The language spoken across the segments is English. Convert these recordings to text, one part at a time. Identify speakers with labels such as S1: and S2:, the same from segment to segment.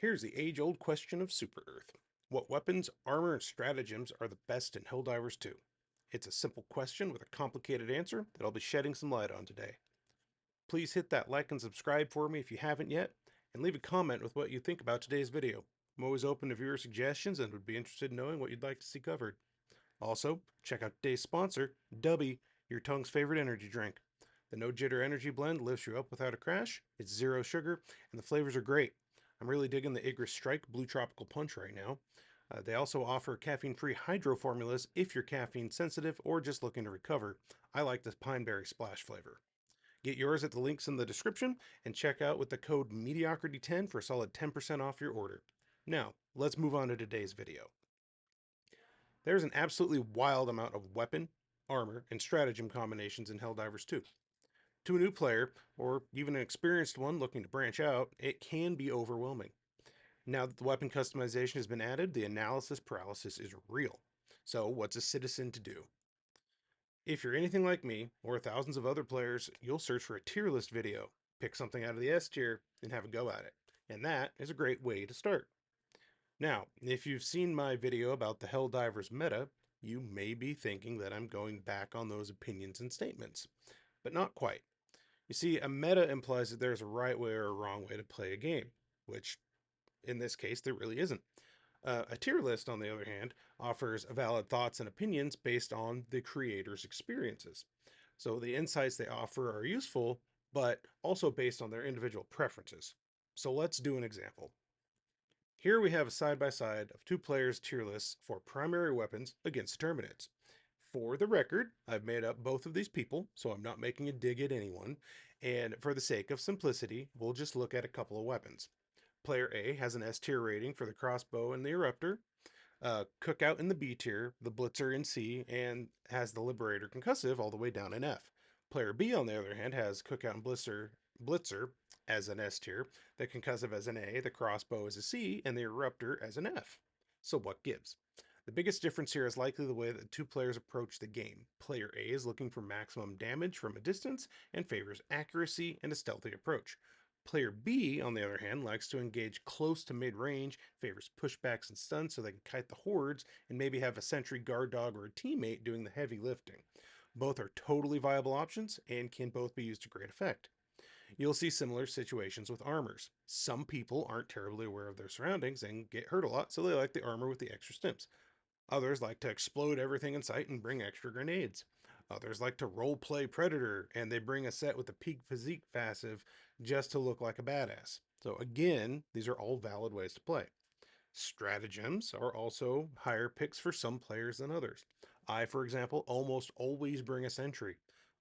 S1: Here's the age-old question of Super Earth. What weapons, armor, and stratagems are the best in Helldivers 2? It's a simple question with a complicated answer that I'll be shedding some light on today. Please hit that like and subscribe for me if you haven't yet, and leave a comment with what you think about today's video. I'm always open to viewer suggestions and would be interested in knowing what you'd like to see covered. Also, check out today's sponsor, Dubby, your tongue's favorite energy drink. The No Jitter Energy Blend lifts you up without a crash, it's zero sugar, and the flavors are great. I'm really digging the Igris Strike Blue Tropical Punch right now. They also offer caffeine-free hydro formulas if you're caffeine sensitive or just looking to recover. I like the Pine Berry Splash flavor. Get yours at the links in the description and check out with the code MEDIOCRITY10 for a solid 10% off your order. Now, let's move on to today's video. There's an absolutely wild amount of weapon, armor, and stratagem combinations in Helldivers 2. To a new player, or even an experienced one looking to branch out, it can be overwhelming. Now that the weapon customization has been added, the analysis paralysis is real. So, what's a citizen to do? If you're anything like me, or thousands of other players, you'll search for a tier list video, pick something out of the S tier, and have a go at it. And that is a great way to start. Now, if you've seen my video about the Helldivers meta, you may be thinking that I'm going back on those opinions and statements, but not quite. You see, a meta implies that there's a right way or a wrong way to play a game, which in this case there really isn't. A tier list, on the other hand, offers valid thoughts and opinions based on the creator's experiences. So the insights they offer are useful, but also based on their individual preferences. So let's do an example. Here we have a side-by-side of two players' tier lists for primary weapons against Terminids. For the record, I've made up both of these people, so I'm not making a dig at anyone, and for the sake of simplicity, we'll just look at a couple of weapons. Player A has an S tier rating for the crossbow and the eruptor, Cookout in the B tier, the Blitzer in C, and has the Liberator concussive all the way down in F. Player B, on the other hand, has Cookout and Blitzer as an S tier, the concussive as an A, the crossbow as a C, and the eruptor as an F. So what gives? The biggest difference here is likely the way that two players approach the game. Player A is looking for maximum damage from a distance and favors accuracy and a stealthy approach. Player B, on the other hand, likes to engage close to mid-range, favors pushbacks and stuns so they can kite the hordes, and maybe have a sentry, guard dog, or a teammate doing the heavy lifting. Both are totally viable options and can both be used to great effect. You'll see similar situations with armors. Some people aren't terribly aware of their surroundings and get hurt a lot, so they like the armor with the extra stimps. Others like to explode everything in sight and bring extra grenades. Others like to role play Predator and they bring a set with a peak physique passive just to look like a badass. So, again, these are all valid ways to play. Stratagems are also higher picks for some players than others. I, for example, almost always bring a sentry.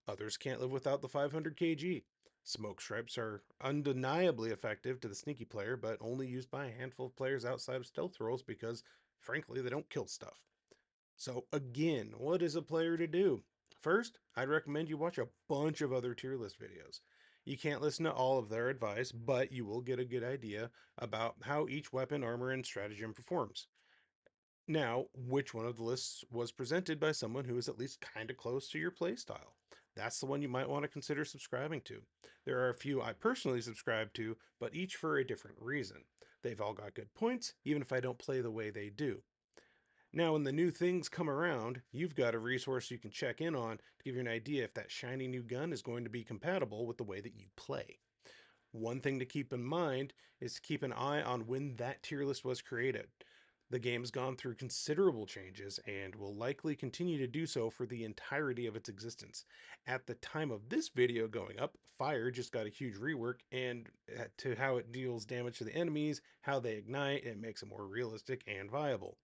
S1: Others can't live without the 500 kg. Smoke stripes are undeniably effective to the sneaky player, but only used by a handful of players outside of stealth roles because, frankly, they don't kill stuff. So, again, what is a player to do? First, I'd recommend you watch a bunch of other tier list videos. You can't listen to all of their advice, but you will get a good idea about how each weapon, armor, and stratagem performs. Now, which one of the lists was presented by someone who is at least kind of close to your playstyle? That's the one you might want to consider subscribing to. There are a few I personally subscribe to, but each for a different reason. They've all got good points, even if I don't play the way they do. Now, when the new things come around, you've got a resource you can check in on to give you an idea if that shiny new gun is going to be compatible with the way that you play. One thing to keep in mind is to keep an eye on when that tier list was created. The game's gone through considerable changes and will likely continue to do so for the entirety of its existence. At the time of this video going up, Fire just got a huge rework and to how it deals damage to the enemies, how they ignite, and it makes it more realistic and viable.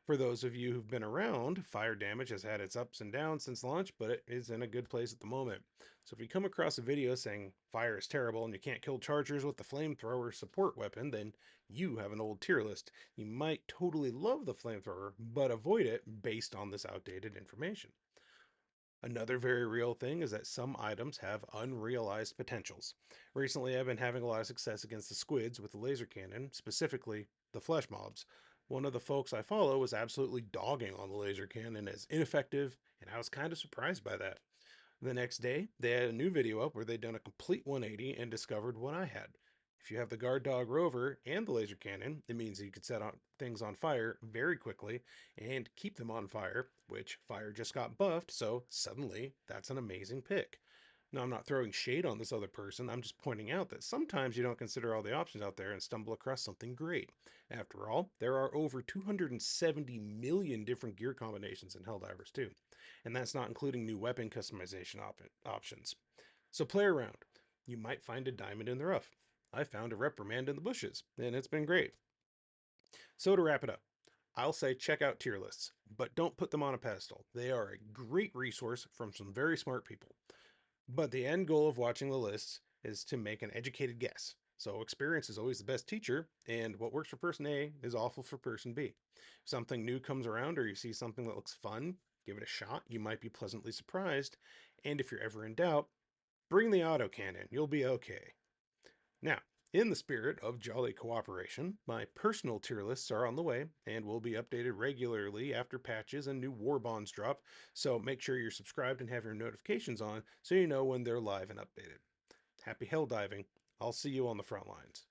S1: For those of you who've been around, fire damage has had its ups and downs since launch, but it is in a good place at the moment. So if you come across a video saying fire is terrible and you can't kill chargers with the flamethrower support weapon, then you have an old tier list. You might totally love the flamethrower, but avoid it based on this outdated information. Another very real thing is that some items have unrealized potentials. Recently, I've been having a lot of success against the squids with the laser cannon, specifically the flesh mobs. One of the folks I follow was absolutely dogging on the laser cannon as ineffective, and I was kind of surprised by that. The next day, they had a new video up where they'd done a complete 180 and discovered what I had. If you have the guard dog rover and the laser cannon, it means you can set things on fire very quickly and keep them on fire, which fire just got buffed, so suddenly that's an amazing pick. Now, I'm not throwing shade on this other person, I'm just pointing out that sometimes you don't consider all the options out there and stumble across something great. After all, there are over 270 million different gear combinations in Helldivers 2, and that's not including new weapon customization options. So play around. You might find a diamond in the rough. I found a reprimand in the bushes, and it's been great. So to wrap it up, I'll say check out tier lists, but don't put them on a pedestal. They are a great resource from some very smart people. But the end goal of watching the lists is to make an educated guess. So experience is always the best teacher, and what works for person A is awful for person B. If something new comes around or you see something that looks fun, give it a shot. You might be pleasantly surprised. And if you're ever in doubt, bring the autocannon. You'll be okay. Now, in the spirit of jolly cooperation, my personal tier lists are on the way and will be updated regularly after patches and new war bonds drop, so make sure you're subscribed and have your notifications on so you know when they're live and updated. Happy hell diving. I'll see you on the front lines.